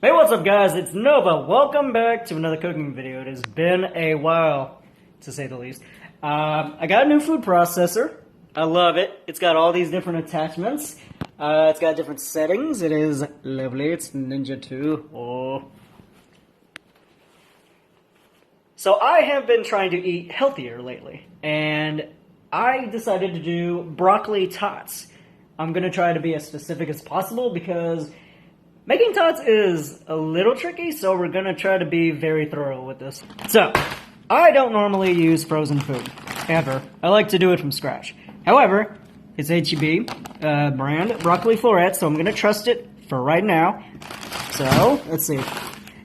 Hey, what's up guys, it's Nova. Welcome back to another cooking video. It has been a while, to say the least. I got a new food processor. I love it. It's got all these different attachments. It's got different settings. It is lovely. It's Ninja 2. Oh. So I have been trying to eat healthier lately, and I decided to do broccoli tots. I'm going to try to be as specific as possible because making tots is a little tricky, so we're going to try to be very thorough with this. So, I don't normally use frozen food, ever. I like to do it from scratch. However, it's H-E-B brand broccoli florets, so I'm going to trust it for right now. So, let's see.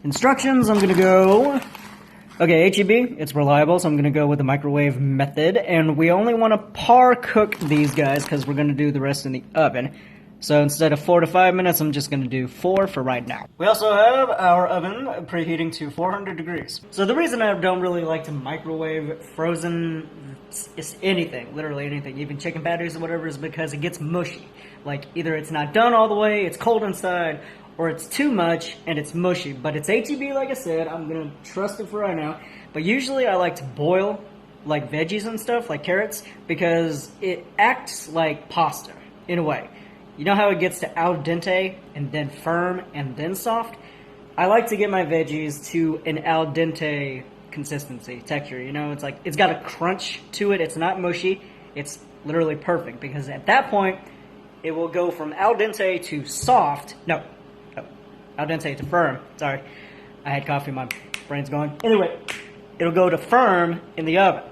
Instructions, I'm going to go... Okay, H-E-B, it's reliable, so I'm going to go with the microwave method. And we only want to par cook these guys because we're going to do the rest in the oven. So instead of 4 to 5 minutes, I'm just going to do 4 for right now. We also have our oven preheating to 400 degrees. So the reason I don't really like to microwave frozen anything, literally anything, even chicken patties or whatever, is because it gets mushy. Like either it's not done all the way, it's cold inside, or it's too much and it's mushy. But it's H-E-B, like I said. I'm going to trust it for right now. But usually I like to boil like veggies and stuff, like carrots, because it acts like pasta in a way. You know how it gets to al dente and then firm and then soft? I like to get my veggies to an al dente consistency, texture. You know, it's like it's got a crunch to it. It's not mushy. It's literally perfect because at that point it will go from al dente to soft. No, al dente to firm. Sorry, I had coffee. My brain's going. Anyway, it'll go to firm in the oven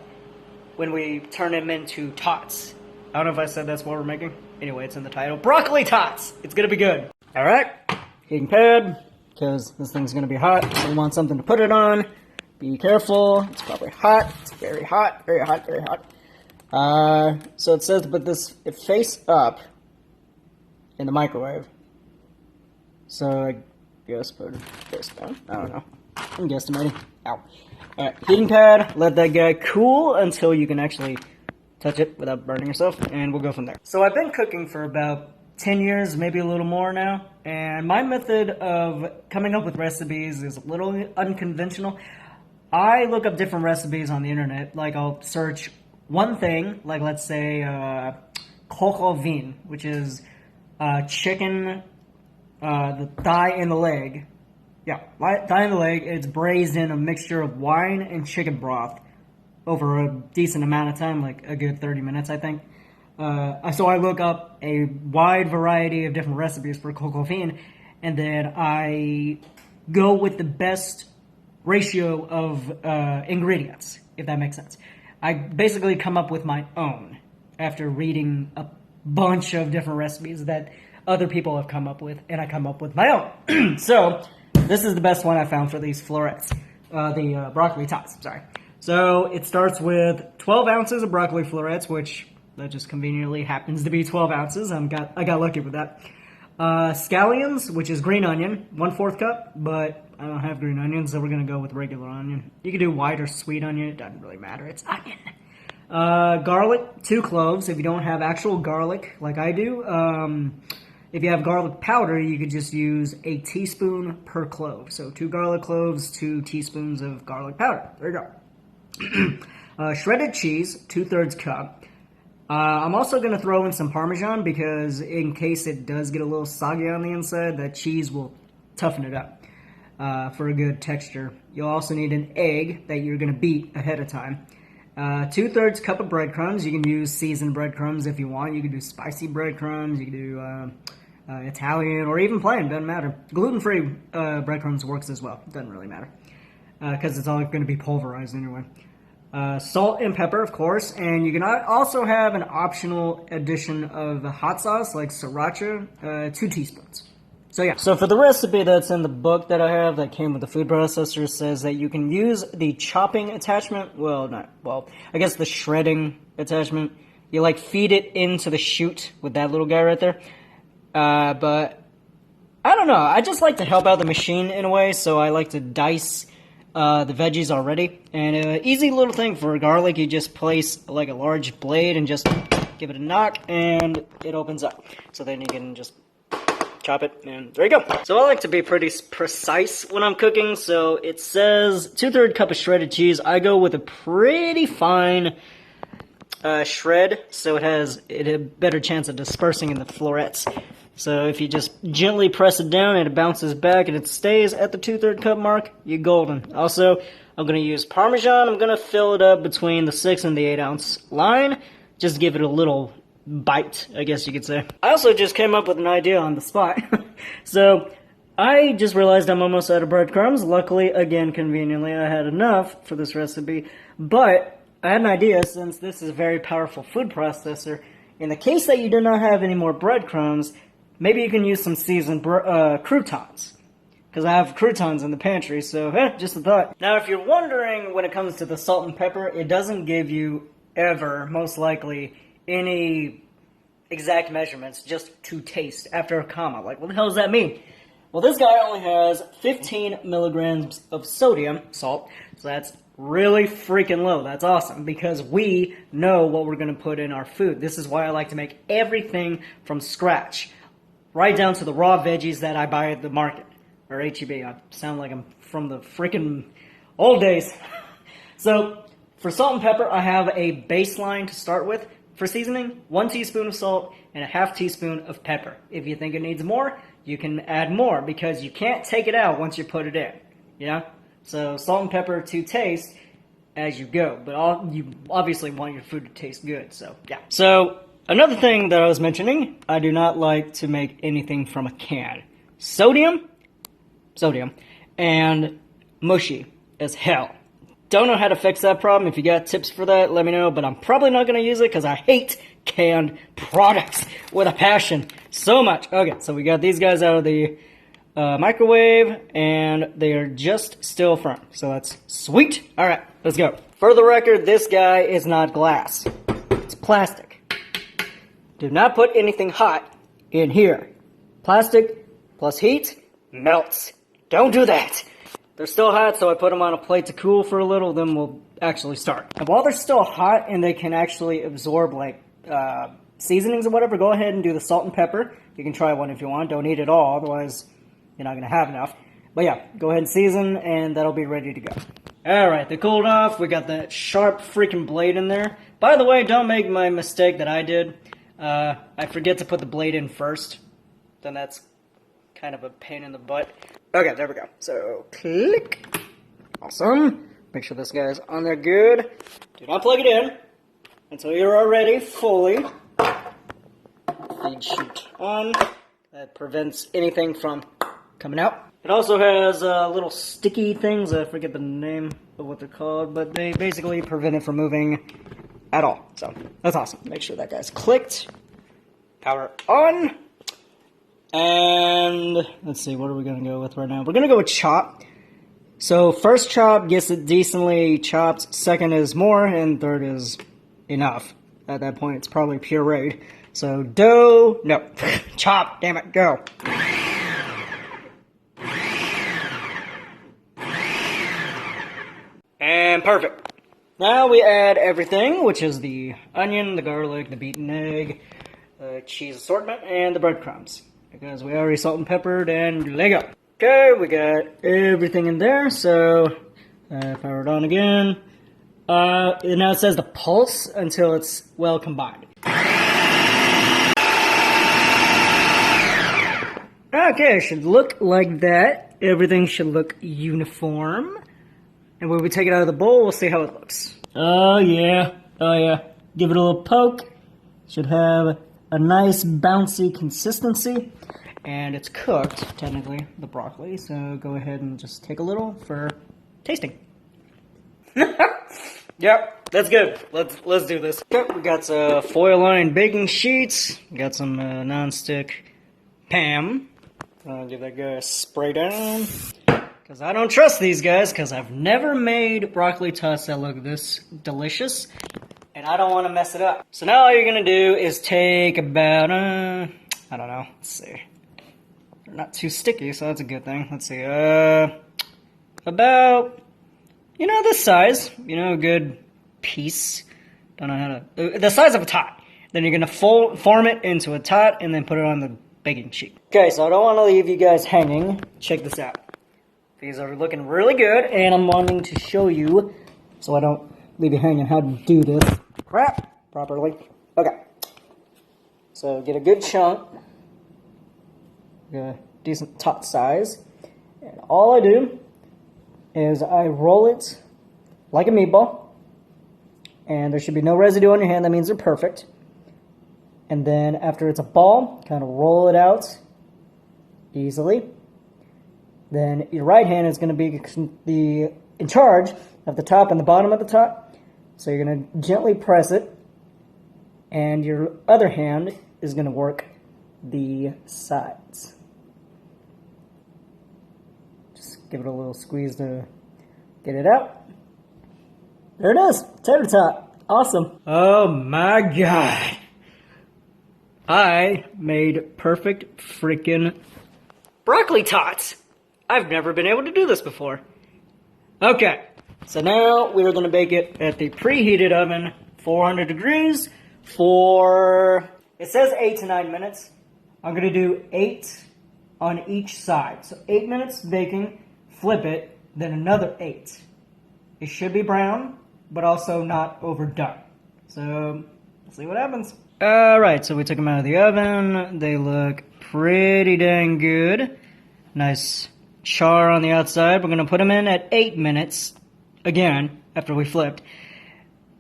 when we turn them into tots. I don't know if I said that's what we're making. Anyway, it's in the title. Broccoli tots! It's gonna be good. Alright, heating pad, because this thing's gonna be hot, so we want something to put it on. Be careful, it's probably hot. It's very hot, very hot, very hot. So it says to put this face up in the microwave. So I guess put it face down. I don't know. I'm guesstimating. Ow. Alright, heating pad, let that guy cool until you can actually touch it without burning yourself, and we'll go from there. So I've been cooking for about 10 years, maybe a little more now, and my method of coming up with recipes is a little unconventional. I look up different recipes on the internet, like I'll search one thing, like let's say coq au vin, which is chicken, the thigh and the leg. Yeah, thigh and the leg. It's braised in a mixture of wine and chicken broth over a decent amount of time, like a good 30 minutes, I think. So I look up a wide variety of different recipes for coq au vin, and then I go with the best ratio of ingredients, if that makes sense. I basically come up with my own after reading a bunch of different recipes that other people have come up with, and I come up with my own. So this is the best one I found for these florets, the broccoli tots, sorry. So it starts with 12 ounces of broccoli florets, which that just conveniently happens to be 12 ounces. I got lucky with that. Scallions, which is green onion, 1/4 cup, but I don't have green onions, so we're going to go with regular onion. You can do white or sweet onion. It doesn't really matter. It's onion. Garlic, 2 cloves. If you don't have actual garlic like I do, if you have garlic powder, you could just use a teaspoon per clove. So 2 garlic cloves, 2 teaspoons of garlic powder. There you go. Shredded cheese, 2/3 cup. I'm also going to throw in some Parmesan because in case it does get a little soggy on the inside, that cheese will toughen it up for a good texture. You'll also need an egg that you're going to beat ahead of time. 2/3 cup of breadcrumbs. You can use seasoned breadcrumbs if you want. You can do spicy breadcrumbs. You can do Italian or even plain. Doesn't matter. Gluten-free breadcrumbs works as well. Doesn't really matter because it's all going to be pulverized anyway. Salt and pepper, of course, and you can also have an optional addition of hot sauce like sriracha, 2 teaspoons. So yeah, so for the recipe that's in the book that I have that came with the food processor, says that you can use the chopping attachment, I guess the shredding attachment. You like feed it into the chute with that little guy right there. But I don't know, I just like to help out the machine in a way, so I like to dice the veggies already. And an easy little thing for garlic, you just place like a large blade and just give it a knock and it opens up. So then you can just chop it, and there you go. So I like to be pretty precise when I'm cooking, so it says 2/3 cup of shredded cheese. I go with a pretty fine shred, so it has a better chance of dispersing in the florets. So if you just gently press it down and it bounces back and it stays at the 2/3 cup mark, you're golden. Also, I'm going to use Parmesan. I'm going to fill it up between the 6 and the 8 ounce line. Just give it a little bite, I guess you could say. I also just came up with an idea on the spot. So I just realized I'm almost out of breadcrumbs. Luckily, again, conveniently, I had enough for this recipe. But I had an idea, since this is a very powerful food processor. In the case that you do not have any more breadcrumbs, maybe you can use some seasoned croutons. Because I have croutons in the pantry, so just a thought. Now, if you're wondering when it comes to the salt and pepper, it doesn't give you ever, most likely, any exact measurements, just to taste after a comma. Like, what the hell does that mean? Well, this guy only has 15 milligrams of sodium, salt, so that's really freaking low. That's awesome, because we know what we're going to put in our food. This is why I like to make everything from scratch, right down to the raw veggies that I buy at the market, or H-E-B. I sound like I'm from the freaking old days. So, for salt and pepper, I have a baseline to start with. For seasoning, 1 teaspoon of salt and a ½ teaspoon of pepper. If you think it needs more, you can add more, because you can't take it out once you put it in, you know? So salt and pepper to taste as you go, but you obviously want your food to taste good, so yeah. So another thing that I was mentioning, I do not like to make anything from a can. Sodium, and mushy as hell. Don't know how to fix that problem. If you got tips for that, let me know. But I'm probably not going to use it because I hate canned products with a passion so much. Okay, so we got these guys out of the microwave, and they are just still firm. So that's sweet. All right, let's go. For the record, this guy is not glass. It's plastic. Do not put anything hot in here. Plastic plus heat melts. Don't do that. They're still hot, so I put them on a plate to cool for a little, then we'll actually start. And while they're still hot and they can actually absorb, like, seasonings or whatever, go ahead and do the salt and pepper. You can try one if you want. Don't eat it all, otherwise you're not going to have enough. But yeah, go ahead and season, and that'll be ready to go. Alright, they cooled off. We got that sharp freaking blade in there. By the way, don't make my mistake that I did. I forget to put the blade in first. Then that's kind of a pain in the butt. Okay, there we go. So, click. Awesome. Make sure this guy's on there good. Do not plug it in until you're already fully. Feed chute on. That prevents anything from coming out. It also has little sticky things. I forget the name of what they're called, but they basically prevent it from moving at all. So, that's awesome. Make sure that guy's clicked. Power on. And let's see, what are we going to go with right now? We're going to go with chop. So first chop gets it decently chopped, second is more, and third is enough. At that point, it's probably pureed. So chop, damn it, go. And perfect. Now we add everything, which is the onion, the garlic, the beaten egg, cheese assortment, and the breadcrumbs. Because we already salt and peppered, and Lego. Okay, we got everything in there, so power it on again. And now it says to pulse until it's well combined. Okay, it should look like that. Everything should look uniform. And when we take it out of the bowl, we'll see how it looks. Oh yeah. Give it a little poke. Should have a nice bouncy consistency, and it's cooked, technically, the broccoli, so go ahead and just take a little for tasting. Yep, that's good. Let's do this. Okay, we got some foil-lined baking sheets, we got some non-stick Pam. I'll give that guy a spray down, because I don't trust these guys, because I've never made broccoli tots that look this delicious. And I don't want to mess it up. So now all you're going to do is take about, I don't know, let's see. They're not too sticky, so that's a good thing. Let's see, about, this size. A good piece. Don't know how to, the size of a tot. Then you're going to form it into a tot and then put it on the baking sheet. Okay, so I don't want to leave you guys hanging. Check this out. These are looking really good, and I'm wanting to show you, so I don't leave you hanging, how to do this crap properly. Okay. So get a good chunk, get a decent tot size, and all I do is I roll it like a meatball, and there should be no residue on your hand. That means they're perfect. And then after it's a ball, kind of roll it out easily. Then your right hand is going to be in charge of the top and the bottom of the top. So you're going to gently press it, and your other hand is going to work the sides. Just give it a little squeeze to get it out. There it is, tater tot. Awesome. Oh my god. I made perfect freaking broccoli tots. I've never been able to do this before. Okay, so now we're going to bake it at the preheated oven, 400 degrees, for, it says 8 to 9 minutes. I'm going to do 8 on each side. So 8 minutes baking, flip it, then another 8. It should be brown, but also not overdone. So, let's see what happens. Alright, so we took them out of the oven. They look pretty dang good. Nice char on the outside. We're going to put them in at 8 minutes, again, after we flipped.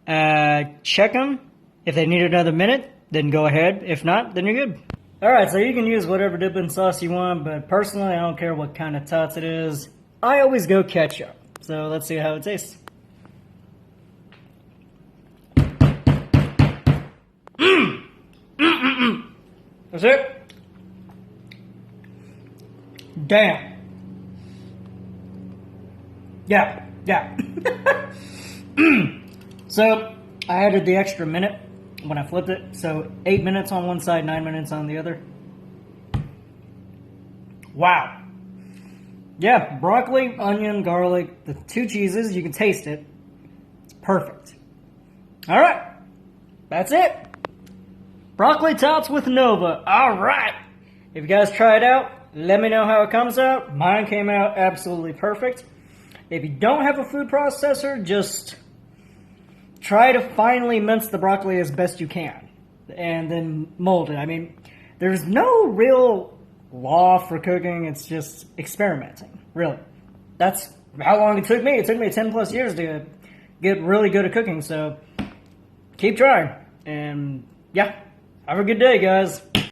Check them. If they need another minute, then go ahead. If not, then you're good. Alright, so you can use whatever dipping sauce you want, but personally, I don't care what kind of tots it is. I always go ketchup. So let's see how it tastes. That's it. Damn. Yeah. So, I added the extra minute when I flipped it. So, 8 minutes on one side, 9 minutes on the other. Wow. Yeah, broccoli, onion, garlic, the 2 cheeses, you can taste it. It's perfect. Alright. That's it. Broccoli tots with Nova. Alright. If you guys try it out, let me know how it comes out. Mine came out absolutely perfect. If you don't have a food processor, just try to finely mince the broccoli as best you can. And then mold it. I mean, there's no real law for cooking. It's just experimenting. Really. That's how long it took me. It took me 10 plus years to get really good at cooking. So, keep trying. And, yeah. Have a good day, guys.